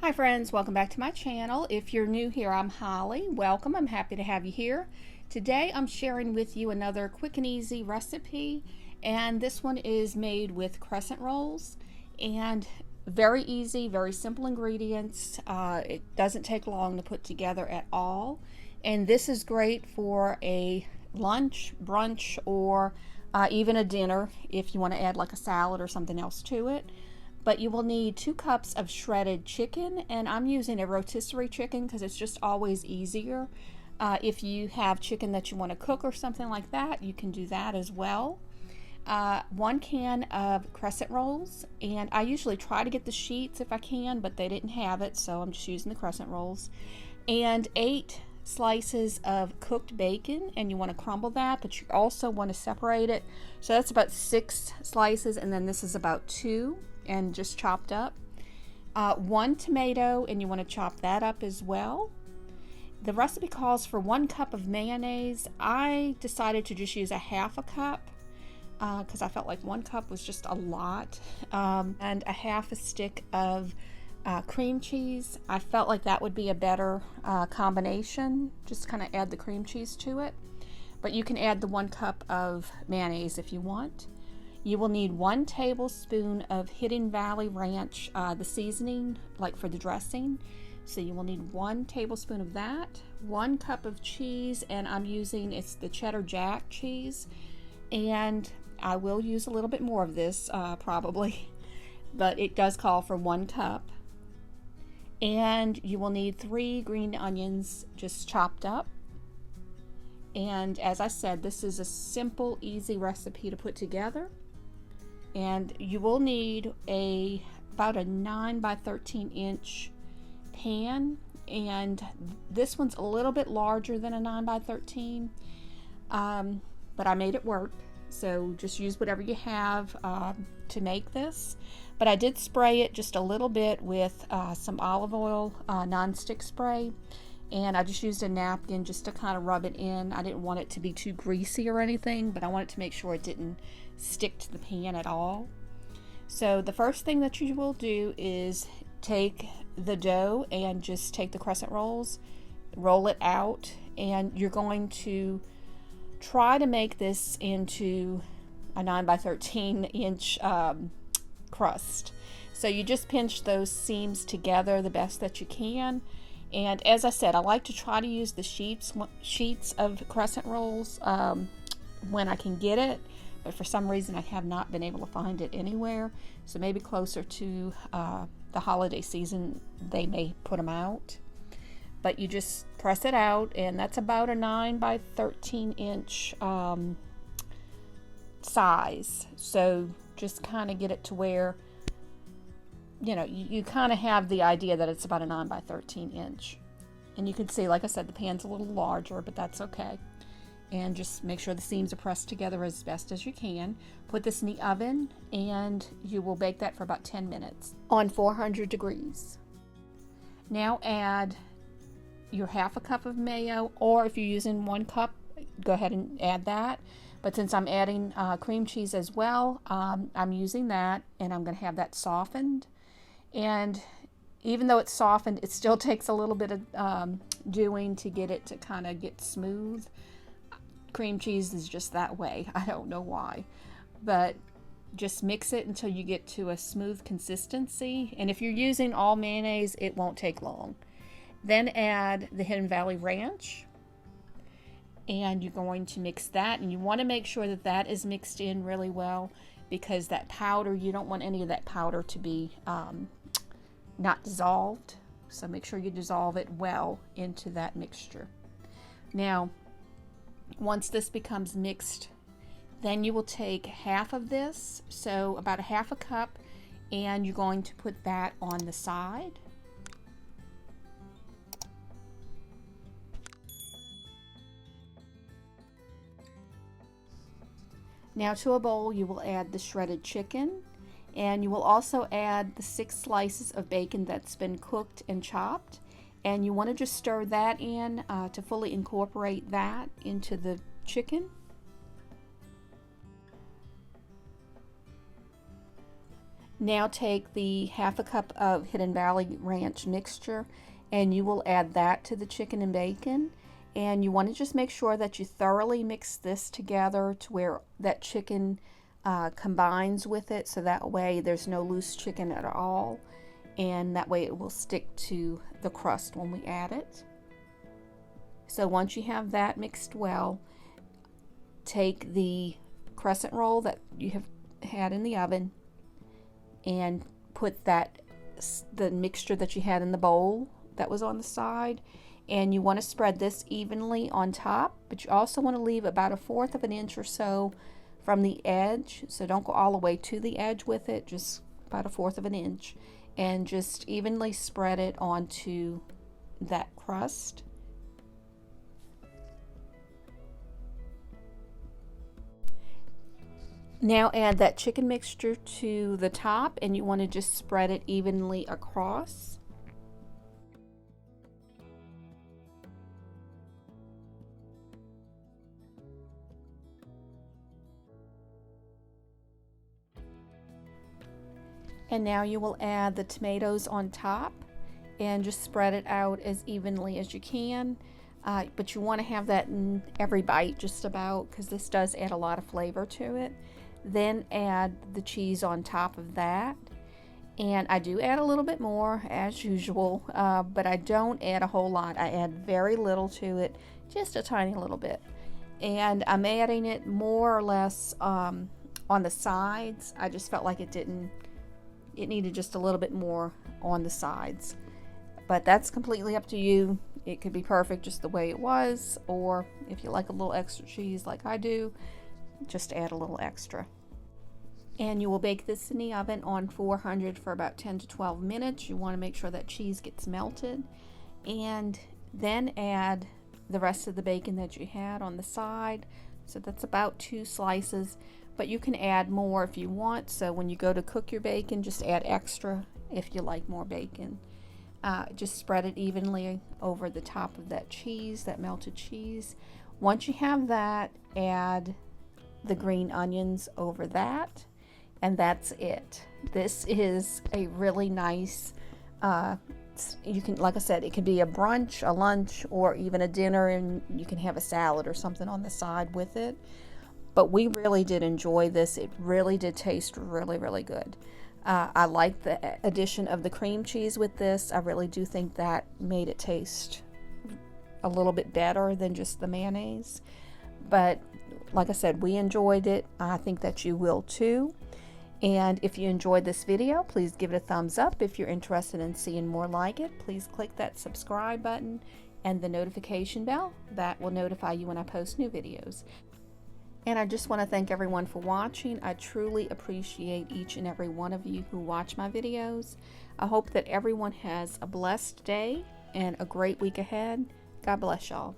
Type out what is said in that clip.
Hi friends, welcome back to my channel. If you're new here, I'm Holly. Welcome, I'm happy to have you here. Today I'm sharing with you another quick and easy recipe, and this one is made with crescent rolls, and very easy, very simple ingredients. It doesn't take long to put together at all, and this is great for a lunch, brunch, or even a dinner if you want to add like a salad or something else to it. But you will need 2 cups of shredded chicken, and I'm using a rotisserie chicken because it's just always easier. If you have chicken that you want to cook or something like that, you can do that as well. 1 can of crescent rolls, and I usually try to get the sheets if I can, but they didn't have it, so I'm just using the crescent rolls. And 8 slices of cooked bacon, and you want to crumble that, but you also want to separate it. So that's about 6 slices, and then this is about 2 and just chopped up. 1 tomato, and you want to chop that up as well. The recipe calls for 1 cup of mayonnaise. I decided to just use a half a cup because I felt like 1 cup was just a lot, and a half a stick of cream cheese. I felt like that would be a better combination. Just kind of add the cream cheese to it, but you can add the 1 cup of mayonnaise if you want. You will need 1 tablespoon of Hidden Valley Ranch, the seasoning, like for the dressing. So you will need 1 tablespoon of that, 1 cup of cheese, and I'm using, it's the cheddar jack cheese, and I will use a little bit more of this probably, but it does call for 1 cup. And you will need 3 green onions just chopped up. And as I said, this is a simple, easy recipe to put together. And you will need about a 9 by 13 inch pan, and this one's a little bit larger than a 9 by 13, but I made it work, so just use whatever you have to make this. But I did spray it just a little bit with some olive oil non-stick spray, and I just used a napkin just to kind of rub it in. I didn't want it to be too greasy or anything, but I wanted to make sure it didn't stick to the pan at all. So the first thing that you will do is take the dough and just take the crescent rolls, roll it out, and you're going to try to make this into a 9 by 13 inch crust. So you just pinch those seams together the best that you can. And as I said, I like to try to use the sheets of crescent rolls when I can get it, but for some reason I have not been able to find it anywhere. So maybe closer to the holiday season they may put them out. But you just press it out, and that's about a 9 by 13 inch size. So just kind of get it to where you kind of have the idea that it's about a 9 by 13 inch. And you can see, like I said, the pan's a little larger, but that's okay. And just make sure the seams are pressed together as best as you can. Put this in the oven, and you will bake that for about 10 minutes on 400 degrees. Now add your half a cup of mayo, or if you're using 1 cup, go ahead and add that. But since I'm adding cream cheese as well, I'm using that, and I'm going to have that softened. And even though it's softened, it still takes a little bit of doing to get it to kind of get smooth. Cream cheese is just that way. I don't know why. But just mix it until you get to a smooth consistency. And if you're using all mayonnaise, it won't take long. Then add the Hidden Valley Ranch. And you're going to mix that. And you want to make sure that that is mixed in really well, because that powder, you don't want any of that powder to be not dissolved. So make sure you dissolve it well into that mixture. Now, once this becomes mixed, then you will take half of this, so about a half a cup, and you're going to put that on the side. Now to a bowl, you will add the shredded chicken, and you will also add the 6 slices of bacon that's been cooked and chopped. And you want to just stir that in to fully incorporate that into the chicken. Now take the half a cup of Hidden Valley Ranch mixture and you will add that to the chicken and bacon. And you want to just make sure that you thoroughly mix this together to where that chicken combines with it, so that way there's no loose chicken at all, and that way it will stick to the crust when we add it. So once you have that mixed well, take the crescent roll that you have had in the oven and put the mixture that you had in the bowl that was on the side, and you want to spread this evenly on top, but you also want to leave about 1/4 of an inch or so from the edge, so don't go all the way to the edge with it, just about 1/4 of an inch, and just evenly spread it onto that crust. Now add that chicken mixture to the top, and you want to just spread it evenly across. And now you will add the tomatoes on top and just spread it out as evenly as you can. But you want to have that in every bite just about, because this does add a lot of flavor to it. Then add the cheese on top of that. And I do add a little bit more as usual, but I don't add a whole lot. I add very little to it, just a tiny little bit. And I'm adding it more or less on the sides. I just felt like it needed just a little bit more on the sides. But that's completely up to you. It could be perfect just the way it was, or if you like a little extra cheese like I do, just add a little extra. And you will bake this in the oven on 400 for about 10 to 12 minutes. You want to make sure that cheese gets melted, and then add the rest of the bacon that you had on the side. So that's about 2 slices, but you can add more if you want. So when you go to cook your bacon, just add extra if you like more bacon. Just spread it evenly over the top of that cheese, that melted cheese. Once you have that, add the green onions over that, and that's it. This is a really nice, you can, like I said, it could be a brunch, a lunch, or even a dinner, and you can have a salad or something on the side with it. But we really did enjoy this. It really did taste really, really good. I like the addition of the cream cheese with this. I really do think that made it taste a little bit better than just the mayonnaise. But like I said, we enjoyed it. I think that you will too. And if you enjoyed this video, please give it a thumbs up. If you're interested in seeing more like it, please click that subscribe button and the notification bell. That will notify you when I post new videos. And I just want to thank everyone for watching. I truly appreciate each and every one of you who watch my videos. I hope that everyone has a blessed day and a great week ahead. God bless y'all.